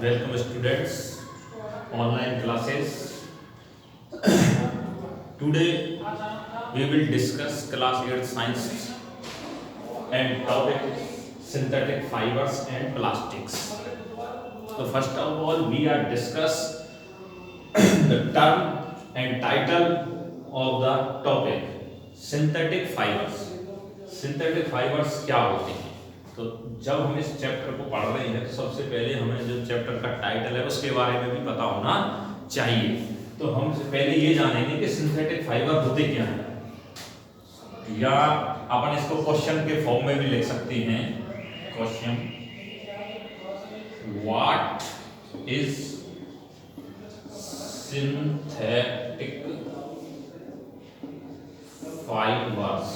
Welcome students, online classes. Today we will discuss class 8 science and topic synthetic fibers and plastics. So first of all we are discuss the term and title of the topic synthetic fibers. Synthetic fibers क्या होते हैं? तो जब हम इस chapter को पढ़ रहे हैं तो सबसे पहले हमें जो चैप्टर का टाइटल है उसके बारे में भी पता होना चाहिए। तो हम पहले ये जानेंगे कि सिंथेटिक फाइबर होते क्या हैं, या अपन इसको क्वेश्चन के फॉर्म में भी लिख सकते हैं। Question, what is synthetic fibres?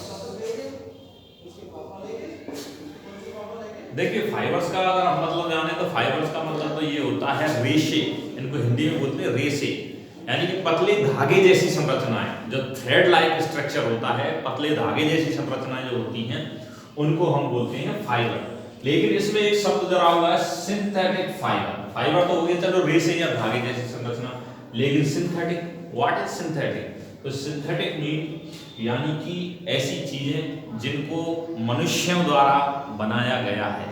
देखिए फाइबर्स का अगर हम मतलब जाने तो फाइबर्स का मतलब तो ये होता है रेशे, इनको हिंदी में बोलते हैं रेशे, यानी कि पतले धागे जैसी संरचनाएं, जो थ्रेड लाइक स्ट्रक्चर होता है, पतले धागे जैसी संरचनाएं जो होती हैं उनको हम बोलते हैं फाइबर। लेकिन इसमें एक शब्द जरा हुआ है सिंथेटिक फाइबर। फाइबर तो हो गया चलो रेशे या धागे जैसी संरचना, लेकिन सिंथेटिक, व्हाट इज सिंथेटिक? तो सिंथेटिक मीन यानी कि ऐसी चीजें जिनको मनुष्यों द्वारा बनाया गया है,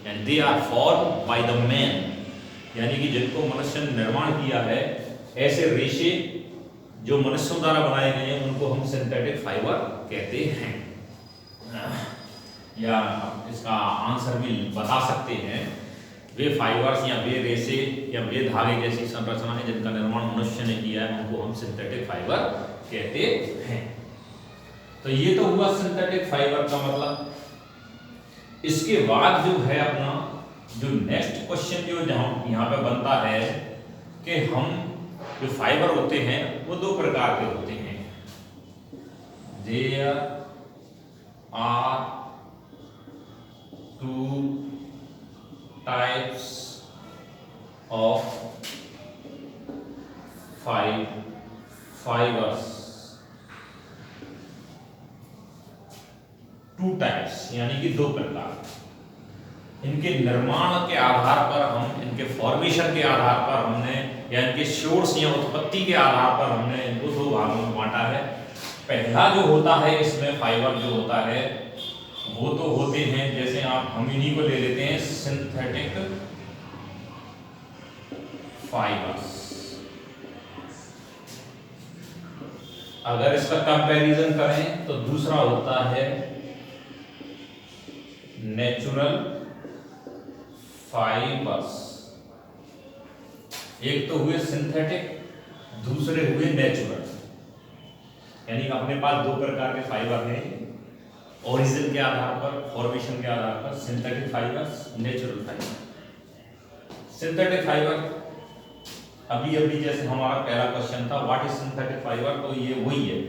and they are form by the man, यानी कि जिनको मनुष्य ने निर्माण किया है, ऐसे रेशे जो मनुष्यों द्वारा बनाए गए हैं उनको हम सिंथेटिक फाइबर कहते हैं। या इसका आंसर भी बता सकते हैं, वे फाइबर्स या वे रेशे या वे धागे जैसी संरचनाएं जिनका निर्माण मनुष्य ने किया है उनको हम सिंथेटिक फाइबर कहते हैं। तो ये तो हुआ सिंथेटिक फाइबर का मतलब। इसके बाद जो है अपना जो नेक्स्ट क्वेश्चन जो यहाँ पे बनता है कि हम जो फाइबर होते हैं वो दो प्रकार के होते हैं। There are two types of fibres. Two types यानी कि दो प्रकार। इनके निर्माण के आधार पर हम, इनके फॉर्मेशन के आधार पर हमने, या इनके सोर्स या उत्पत्ति के आधार पर हमने इनको दो भागों में बांटा है। पहला जो होता है इसमें फाइबर जो होता है वो तो होते हैं, जैसे हम इन्हीं को ले लेते हैं सिंथेटिक फाइबर्स। अगर इसका कंपैरिजन करें तो दूसरा होता है नेचुरल फाइबर्स। एक तो हुए सिंथेटिक, दूसरे हुए नेचुरल, यानी अपने पास दो प्रकार के फाइबर हैं, ओरिजिन के आधार पर, फॉर्मेशन के आधार पर, synthetic fibres, natural fibre. Synthetic fibre अभी जैसे हमारा पहला क्वेश्चन था व्हाट इज सिंथेटिक फाइबर, तो ये वही है।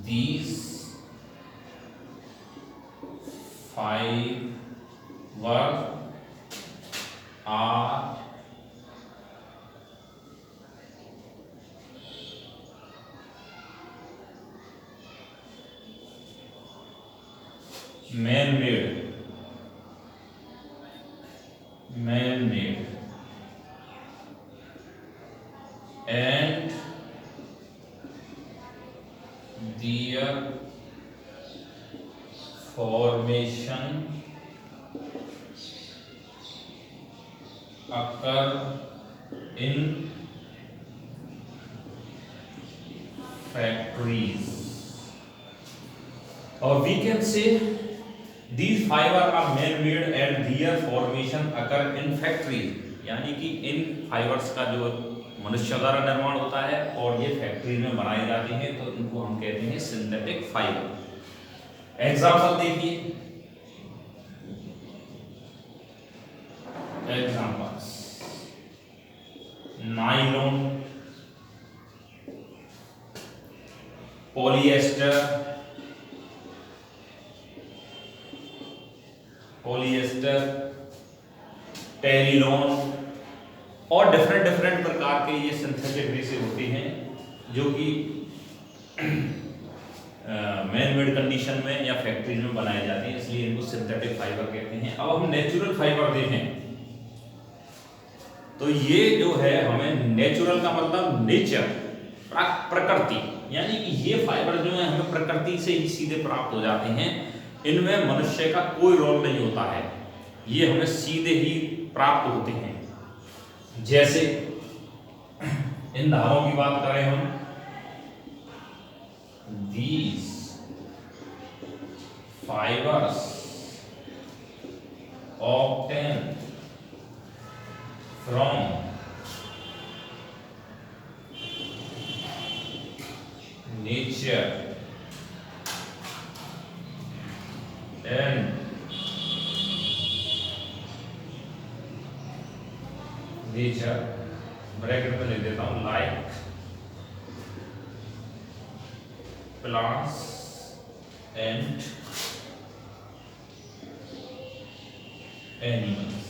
These fibre are man-made and their formation occur in factories, or we can say these fiber are man-made and their formation occur in factories, यानी कि इन फाइबर्स का जो मनुष्य द्वारा निर्माण होता है और ये फैक्ट्री में बनाए जाते हैं, तो इनको हम कहते हैं सिंथेटिक फाइबर। एग्जांपल देखिए, एग्जांपल्स नायलॉन, पॉलिएस्टर, टेरिलॉन और डिफरेंट प्रकार के ये सिंथेटिक रेशे होते हैं जो कि मैन मेड कंडीशन में या फैक्ट्रीज में बनाए जाते हैं, इसलिए इनको सिंथेटिक फाइबर कहते हैं। अब हम नेचुरल फाइबर देखें तो ये जो है हमें नेचुरल का मतलब नेचर, प्रकृति, यानी कि ये फाइबर जो है हमें प्रकृति से ही सीधे प्राप्त हो जाते हैं। इनमें मनुष्य का कोई रोल नहीं होता है, ये हमें सीधे ही प्राप्त होते हैं। जैसे इन धारों की बात करें हम, these fibers obtained from nature and nature, bracket में लिख देता हूं, लाइक plants and animals,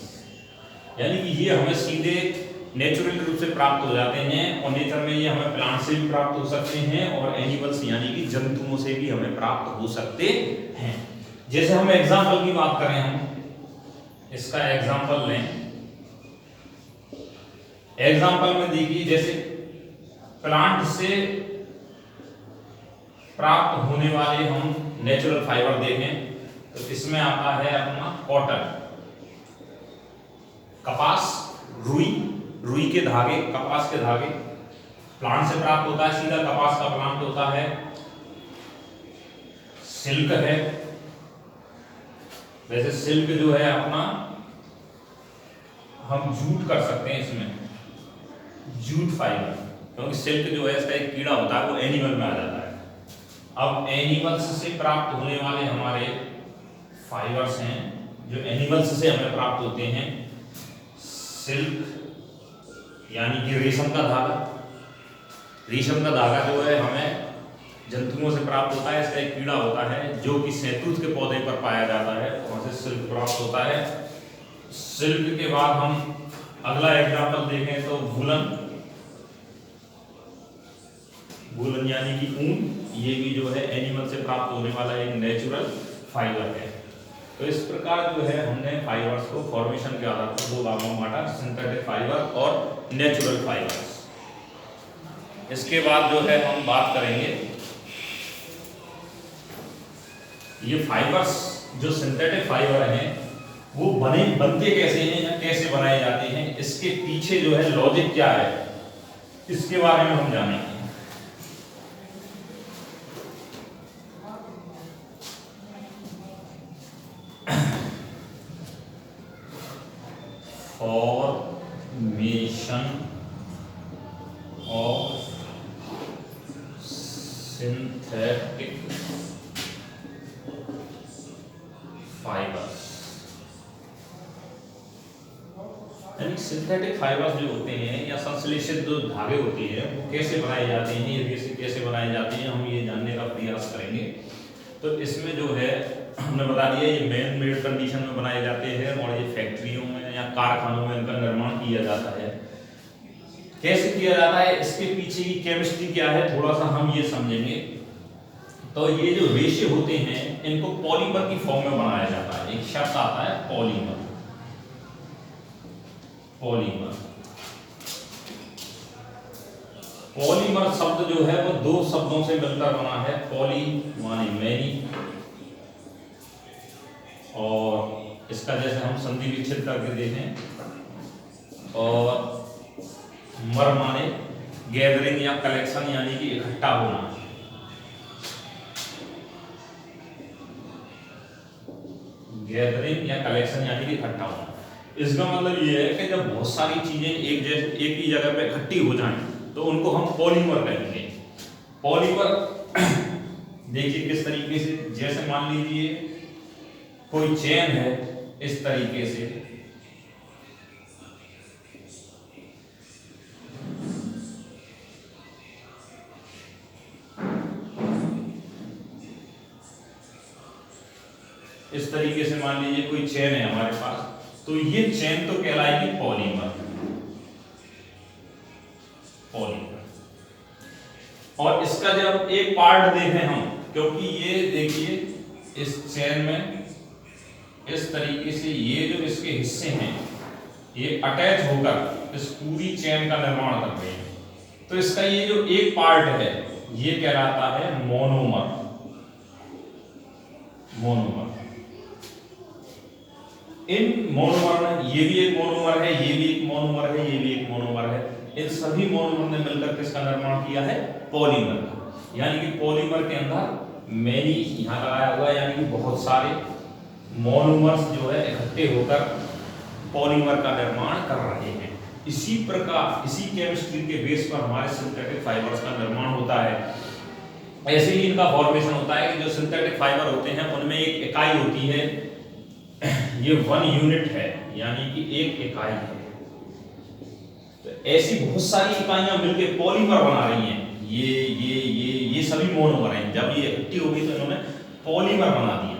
यानी कि ये हमें सीधे नेचुरल रूप से प्राप्त हो जाते हैं, और नेचर में ये हमें प्लांट से भी प्राप्त हो सकते हैं और एनिमल्स यानी कि जंतुओं से भी हमें प्राप्त हो सकते हैं। जैसे हम एग्जांपल की बात करें, हम इसका एग्जांपल लें। एग्जांपल में देखिए, जैसे प्लांट से प्राप्त होने वाले हम नेचुरल फाइबर देखें तो इसमें आता है अपना कॉटन, कपास, रुई के धागे, कपास के धागे प्लांट से प्राप्त होता है, सीधा कपास का प्लांट होता है। सिल्क है, वैसे सिल्क जो है अपना हम जूट कर सकते हैं, इसमें जूट फाइबर, क्योंकि सिल्क जो है इसका एक कीड़ा होता है वो एनिमल में आ जाता है। अब एनिमल्स से प्राप्त होने वाले हमारे फाइबर्स हैं जो एनिमल्स से हमें प्राप्त होते हैं, सिल्क यानी कि रेशम का धागा। रेशम का धागा जो है हमें जंतुओं से प्राप्त होता है, इसका एक कीड़ा होता है जो कि शहतूत के पौधे पर पाया जाता है, वहां से सिल्क प्राप्त होता है। सिल्क के बाद हम अगला एग्जांपल देखें तो वूलन यानी कि ऊन, ये भी जो है एनिमल से प्राप्त होने वाला एक नेचुरल फाइबर है। तो इस प्रकार जो है हमने फाइबर्स को फॉर्मेशन के आधार पर दो भागों में बांटा, सिंथेटिक फाइबर और नेचुरल फाइबर्स। इसके बाद जो है हम बात करेंगे ये फाइबर्स जो सिंथेटिक फाइबर हैं वो बनते कैसे हैं या कैसे बनाए जाते हैं, इसके पीछे जो है लॉजिक क्या है, इसके बारे में हम जानेंगे। फॉर्मेशन ऑफ सिंथेटिक फाइबर्स, यानी सिंथेटिक फाइबर्स जो होते हैं या संश्लेषित जो धागे होते हैं वो कैसे बनाए जाते हैं, ये कैसे बनाए जाते हैं, हम ये जानने का प्रयास करेंगे। तो इसमें जो है हमने बता दिया ये मैन मेड कंडीशन में बनाए जाते हैं और ये फैक्ट्रियों में या कारखानों में इनका निर्माण किया जाता है। कैसे किया जाता है, इसके पीछे की केमिस्ट्री क्या है, थोड़ा सा हम ये समझेंगे। तो ये जो रेशे होते हैं इनको पॉलीमर की फॉर्म में बनाया जाता है। एक शब्द आता है पॉलीमर, पॉलीमर शब्द जो है वो दो शब्दों से मिलकर बना है, पॉली माने मैनी, और इसका जैसे हम संधि विच्छेद करके देखें, और मर माने गैदरिंग या कलेक्शन यानी कि इकट्ठा होना। गैदरिंग या कलेक्शन यानी कि इकट्ठा होना। इसका मतलब ये है कि जब बहुत सारी चीजें एक ही जगह पे इकट्ठी हो जाएं तो उनको हम पॉलीमर कहेंगे। पॉलीमर देखिए किस तरीके से, जैसे मान लीजिए कोई चेन है इस तरीके से, इस तरीके से मान लीजिए कोई चेन है हमारे पास, तो ये चेन तो कहलाएगी पॉलीमर। और इसका जब एक पार्ट देखें हम, क्योंकि ये देखिए इस चेन में इस तरीके से ये जो इसके हिस्से हैं ये अटैच होकर इस पूरी चेन का निर्माण कर रहे हैं। तो इसका ये जो एक पार्ट है ये कहलाता है मोनोमर। मोनोमर, इन मोनोमर में ये भी एक मोनोमर है, ये भी एक मोनोमर है, ये भी एक मोनोमर है, इन सभी मोनोमर ने मिलकर किसका निर्माण किया है? पॉलीमर का। यानी कि पॉलीमर के अंदर मैनी यहां लगाया हुआ है, यानी कि बहुत सारे मोनोमर्स जो है इकट्ठे होकर पॉलीमर का निर्माण कर रहे हैं। इसी प्रकार इसी केमिस्ट्री के बेस पर हमारे सिंथेटिक फाइबर्स का निर्माण होता है। ऐसे ही इनका फॉर्मेशन होता है कि जो सिंथेटिक फाइबर होते हैं उनमें एक इकाई होती है, ये 1 यूनिट है, यानी कि एक इकाई है। तो ऐसी बहुत सारी इकाइयां मिलकर पॉलीमर बना रही हैं। ये सभी मोनोमर हैं। जब ये इकट्ठी होगी तो इन्होंने पॉलीमर बना दिया।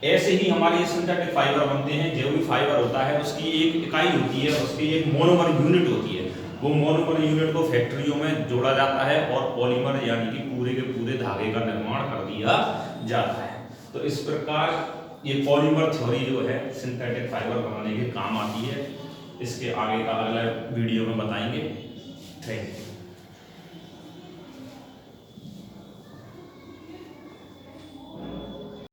ऐसे ही हमारे सिंथेटिक फाइबर बनते हैं। जो भी फाइबर होता है उसकी एक इकाई होती है, उसकी एक मोनोमर यूनिट होती है। वो मोनोमर यूनिट को फैक्ट्रियों में जोड़ा जाता है और पॉलीमर यानी कि पूरे के पूरे धागे का निर्माण कर दिया जाता है। तो इस प्रकार ये पॉलीमर थ्योरी जो है सिंथेटिक फाइबर बनाने के काम आती है। इसके आगे का अगला वीडियो में बताएंगे। Thank you.